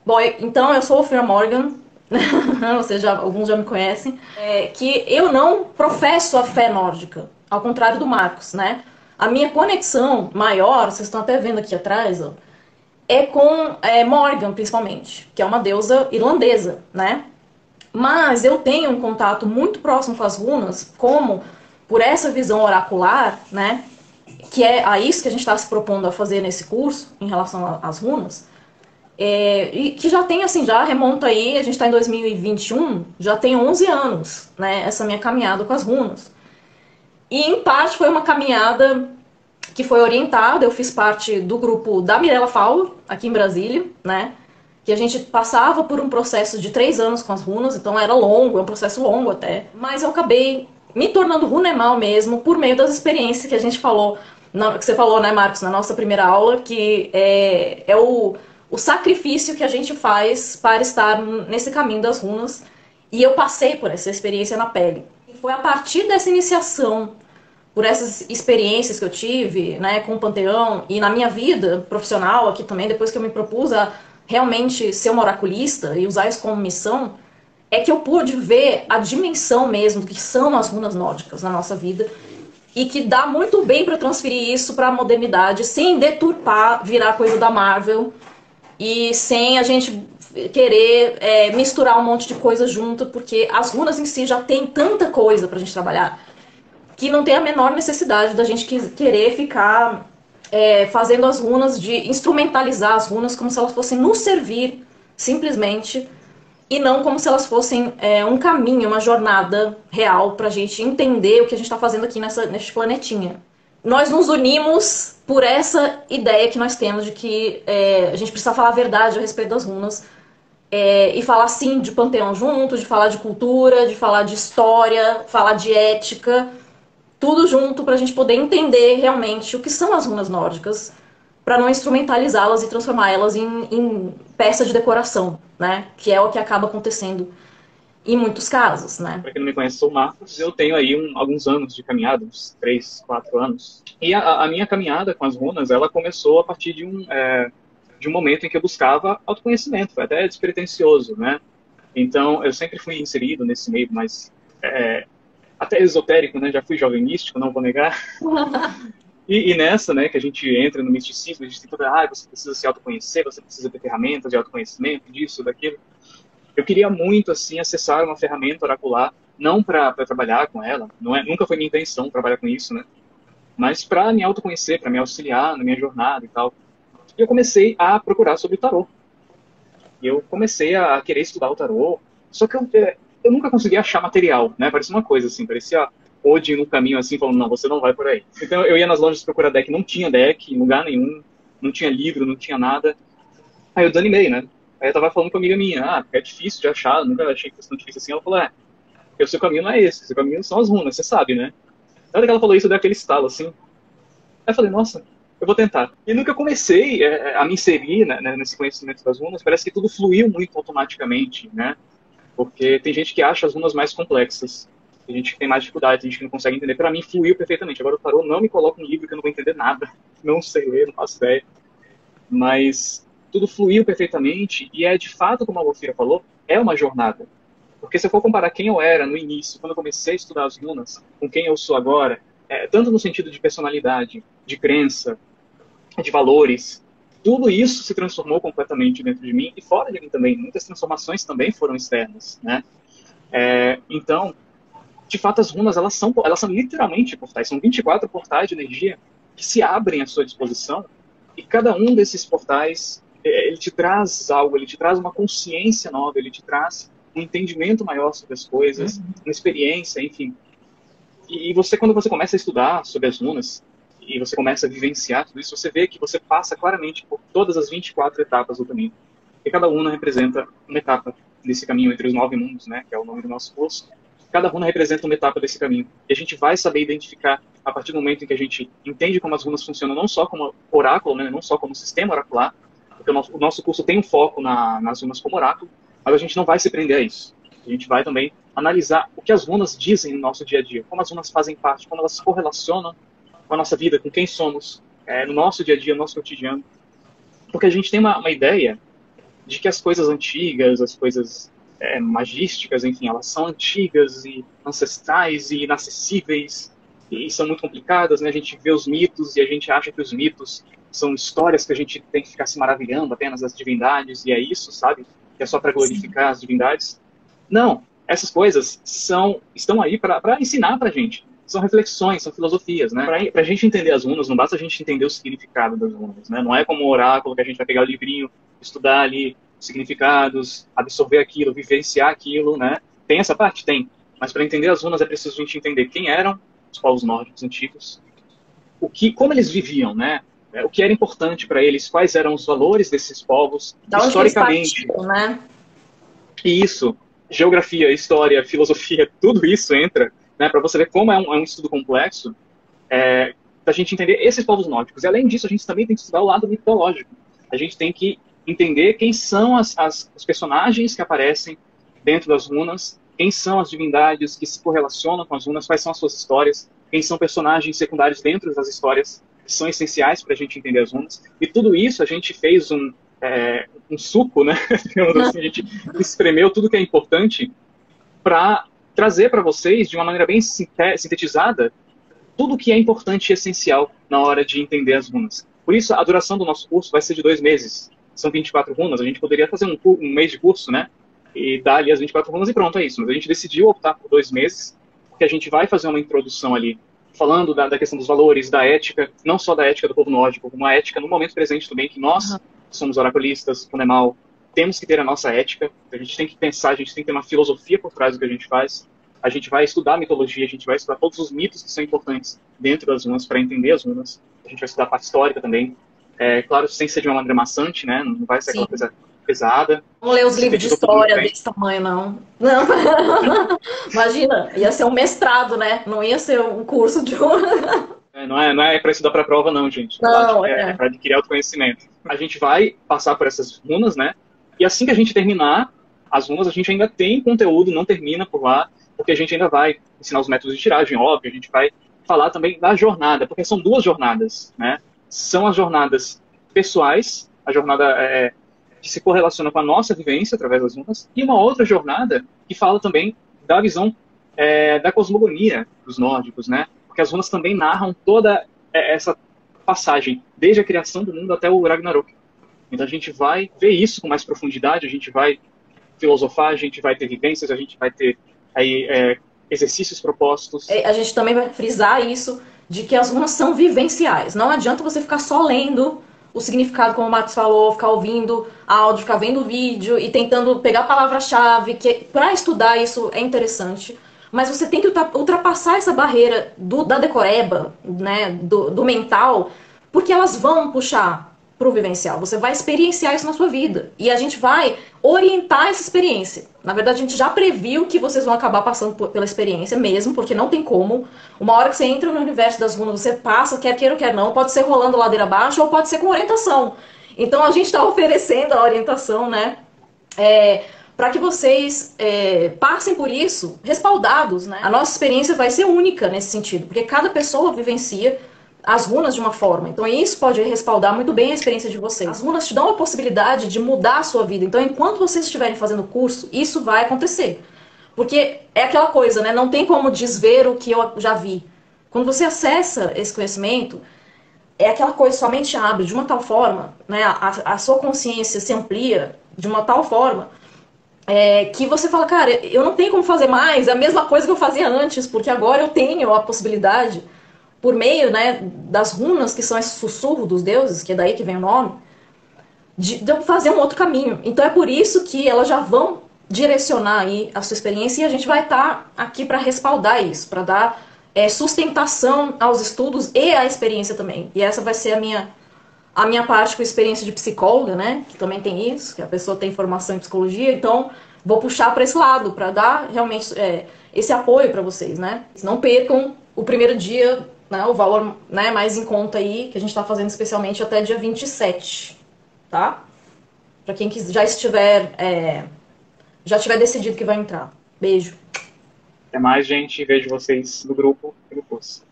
Bom, então eu sou o Fia Morgan, vocês já, alguns já me conhecem, que eu não professo a fé nórdica, ao contrário do Marcos, né? A minha conexão maior, vocês estão até vendo aqui atrás, ó, é com Morgan, principalmente, que é uma deusa irlandesa, né? Mas eu tenho um contato muito próximo com as runas, como por essa visão oracular, né? Que é a isso que a gente está se propondo a fazer nesse curso, em relação às runas, e que já tem, assim, já remonta aí, a gente está em 2021, já tem 11 anos, né? Essa minha caminhada com as runas. E em parte foi uma caminhada que foi orientada, eu fiz parte do grupo da Mirella Faulo, aqui em Brasília, né? Que a gente passava por um processo de 3 anos com as runas, então era longo, é um processo longo até. Mas eu acabei me tornando runemal mesmo, por meio das experiências que a gente falou, que você falou, né, Marcos, na nossa primeira aula, que é o sacrifício que a gente faz para estar nesse caminho das runas. E eu passei por essa experiência na pele. E foi a partir dessa iniciação, por essas experiências que eu tive, né, com o Panteão e na minha vida profissional aqui também, depois que eu me propus a realmente ser uma oraculista e usar isso como missão, é que eu pude ver a dimensão mesmo do que são as runas nórdicas na nossa vida e que dá muito bem para transferir isso para a modernidade sem deturpar, virar coisa da Marvel e sem a gente querer misturar um monte de coisa junto, porque as runas em si já tem tanta coisa pra gente trabalhar que não tem a menor necessidade da gente querer ficar fazendo as runas, de instrumentalizar as runas como se elas fossem nos servir, simplesmente, e não como se elas fossem um caminho, uma jornada real pra gente entender o que a gente tá fazendo aqui neste planetinha. Nós nos unimos por essa ideia que nós temos de que a gente precisa falar a verdade a respeito das runas, e falar sim de panteão junto, de falar de cultura, de falar de história, falar de ética, tudo junto para a gente poder entender realmente o que são as runas nórdicas, para não instrumentalizá-las e transformá-las em peça de decoração, né? Que é o que acaba acontecendo em muitos casos, né? Para quem não me conhece, sou o Marcos. Eu tenho aí alguns anos de caminhada, uns 3, 4 anos. E a minha caminhada com as runas, ela começou a partir de um momento em que eu buscava autoconhecimento, foi até despretensioso, né? Então, eu sempre fui inserido nesse meio mais até esotérico, né? Já fui jovem místico, não vou negar. E nessa, né, que a gente entra no misticismo, a gente tem toda, você precisa se autoconhecer, você precisa ter ferramentas de autoconhecimento, disso, daquilo. Eu queria muito, assim, acessar uma ferramenta oracular, não para trabalhar com ela, nunca foi minha intenção trabalhar com isso, né? Mas para me autoconhecer, para me auxiliar na minha jornada e tal. E eu comecei a procurar sobre o tarô. E eu comecei a querer estudar o tarô, só que eu nunca consegui achar material, né? Parecia uma coisa assim, parecia Odin no caminho assim, falando, não, você não vai por aí. Então eu ia nas lojas procurar deck, não tinha deck em lugar nenhum, não tinha livro, não tinha nada. Aí eu desanimei, né? Aí eu tava falando com uma amiga minha, é difícil de achar, nunca achei que fosse tão difícil assim. Ela falou, porque o seu caminho não é esse, o seu caminho são as runas, você sabe, né? Na hora que ela falou isso, eu dei aquele estalo assim. Aí eu falei, nossa, eu vou tentar. E nunca comecei a me inserir, né, nesse conhecimento das runas, parece que tudo fluiu muito automaticamente, né? Porque tem gente que acha as runas mais complexas, tem gente que tem mais dificuldade, tem gente que não consegue entender. Para mim, fluiu perfeitamente. Agora, o tarô não me coloca um livro que eu não vou entender nada, não sei ler, não faço ideia. Mas tudo fluiu perfeitamente e de fato, como a Lofira falou, é uma jornada. Porque se eu for comparar quem eu era no início, quando eu comecei a estudar as runas, com quem eu sou agora, tanto no sentido de personalidade, de crença, de valores, tudo isso se transformou completamente dentro de mim e fora de mim também. Muitas transformações também foram externas, né? Então, de fato, as runas, elas são literalmente portais. São 24 portais de energia que se abrem à sua disposição e cada um desses portais, ele te traz algo, ele te traz uma consciência nova, ele te traz um entendimento maior sobre as coisas, uma experiência, enfim. E você, quando você começa a estudar sobre as runas, e você começa a vivenciar tudo isso, você vê que você passa claramente por todas as 24 etapas do caminho. E cada runa representa uma etapa desse caminho entre os 9 mundos, né, que é o nome do nosso curso. Cada runa representa uma etapa desse caminho. E a gente vai saber identificar, a partir do momento em que a gente entende como as runas funcionam, não só como oráculo, né, não só como sistema oracular, porque o nosso curso tem um foco nas runas como oráculo, mas a gente não vai se prender a isso. A gente vai também analisar o que as runas dizem no nosso dia a dia, como as runas fazem parte, como elas se correlacionam com a nossa vida, com quem somos, no nosso dia a dia, no nosso cotidiano. Porque a gente tem uma ideia de que as coisas antigas, as coisas magísticas, enfim, elas são antigas e ancestrais e inacessíveis e são muito complicadas, né? A gente vê os mitos e a gente acha que os mitos são histórias que a gente tem que ficar se maravilhando apenas das divindades e é isso, sabe? Que é só para glorificar as divindades. Não, essas coisas estão aí para ensinar para a gente. São reflexões, são filosofias, né? Para a gente entender as runas, não basta a gente entender o significado das runas, né? Não é como um oráculo que a gente vai pegar o livrinho, estudar ali os significados, absorver aquilo, vivenciar aquilo, né? Tem essa parte? Tem. Mas para entender as runas é preciso a gente entender quem eram os povos nórdicos antigos, como eles viviam, né? O que era importante para eles, quais eram os valores desses povos, historicamente. Né? E isso, geografia, história, filosofia, tudo isso entra, né, para você ver como é um estudo complexo, da gente entender esses povos nórdicos. E além disso, a gente também tem que estudar o lado mitológico. A gente tem que entender quem são os personagens que aparecem dentro das runas, quem são as divindades que se correlacionam com as runas, quais são as suas histórias, quem são personagens secundários dentro das histórias que são essenciais para a gente entender as runas. E tudo isso a gente fez um suco, né? Assim, a gente espremeu tudo que é importante para trazer para vocês, de uma maneira bem sintetizada, tudo que é importante e essencial na hora de entender as runas. Por isso, a duração do nosso curso vai ser de 2 meses. São 24 runas, a gente poderia fazer um mês de curso, né? E dar ali as 24 runas e pronto, é isso. Mas a gente decidiu optar por 2 meses, porque a gente vai fazer uma introdução ali, falando da questão dos valores, da ética, não só da ética do povo nórdico, como a ética no momento presente também, que nós somos oraculistas, Funemal, temos que ter a nossa ética, a gente tem que pensar, a gente tem que ter uma filosofia por trás do que a gente faz, a gente vai estudar a mitologia, a gente vai estudar todos os mitos que são importantes dentro das runas, para entender as runas, a gente vai estudar a parte histórica também, claro, sem ser de uma maneira maçante, né, não vai ser aquela coisa pesada. Não ler os livros de história desse tamanho, não. Não. Imagina, ia ser um mestrado, né, não ia ser um curso de... Não é para estudar para a prova, não, gente. Não, é para adquirir autoconhecimento. A gente vai passar por essas runas, né? E assim que a gente terminar as runas, a gente ainda tem conteúdo, não termina por lá, porque a gente ainda vai ensinar os métodos de tiragem, óbvio, a gente vai falar também da jornada, porque são 2 jornadas, né? São as jornadas pessoais, a jornada que se correlaciona com a nossa vivência através das runas, e uma outra jornada que fala também da visão da cosmogonia dos nórdicos, né? Porque as runas também narram toda essa passagem, desde a criação do mundo até o Ragnarok. Então a gente vai ver isso com mais profundidade, a gente vai filosofar, a gente vai ter vivências, a gente vai ter aí, exercícios propostos. A gente também vai frisar isso, de que as runas são vivenciais. Não adianta você ficar só lendo o significado, como o Marcos falou, ficar ouvindo áudio, ficar vendo vídeo e tentando pegar a palavra-chave, que para estudar isso é interessante. Mas você tem que ultrapassar essa barreira da decoreba, né, do mental, porque elas vão puxar pro vivencial. Você vai experienciar isso na sua vida. E a gente vai orientar essa experiência. Na verdade, a gente já previu que vocês vão acabar passando pela experiência mesmo, porque não tem como. Uma hora que você entra no universo das runas, você passa, quer queira ou quer não, pode ser rolando ladeira abaixo ou pode ser com orientação. Então a gente está oferecendo a orientação, né? Para que vocês passem por isso respaldados, né? A nossa experiência vai ser única nesse sentido, porque cada pessoa vivencia as runas de uma forma. Então isso pode respaldar muito bem a experiência de vocês. As runas te dão a possibilidade de mudar a sua vida. Então enquanto vocês estiverem fazendo o curso, isso vai acontecer. Porque é aquela coisa, né? Não tem como desver o que eu já vi. Quando você acessa esse conhecimento, é aquela coisa, sua mente abre de uma tal forma, né? A sua consciência se amplia de uma tal forma que você fala, cara, eu não tenho como fazer mais, é a mesma coisa que eu fazia antes, porque agora eu tenho a possibilidade, por meio, né, das runas, que são esse sussurro dos deuses, que é daí que vem o nome, de fazer um outro caminho. Então é por isso que elas já vão direcionar aí a sua experiência, e a gente vai estar aqui para respaldar isso, para dar sustentação aos estudos e à experiência também. E essa vai ser a minha parte com a experiência de psicóloga, né? Que também tem isso, que a pessoa tem formação em psicologia, então vou puxar para esse lado, para dar realmente esse apoio para vocês, né? Não percam o primeiro dia, né, o valor, né, mais em conta aí, que a gente está fazendo especialmente até dia 27, tá? Para quem já tiver decidido que vai entrar. Beijo. Até mais, gente. Vejo vocês no grupo e no curso.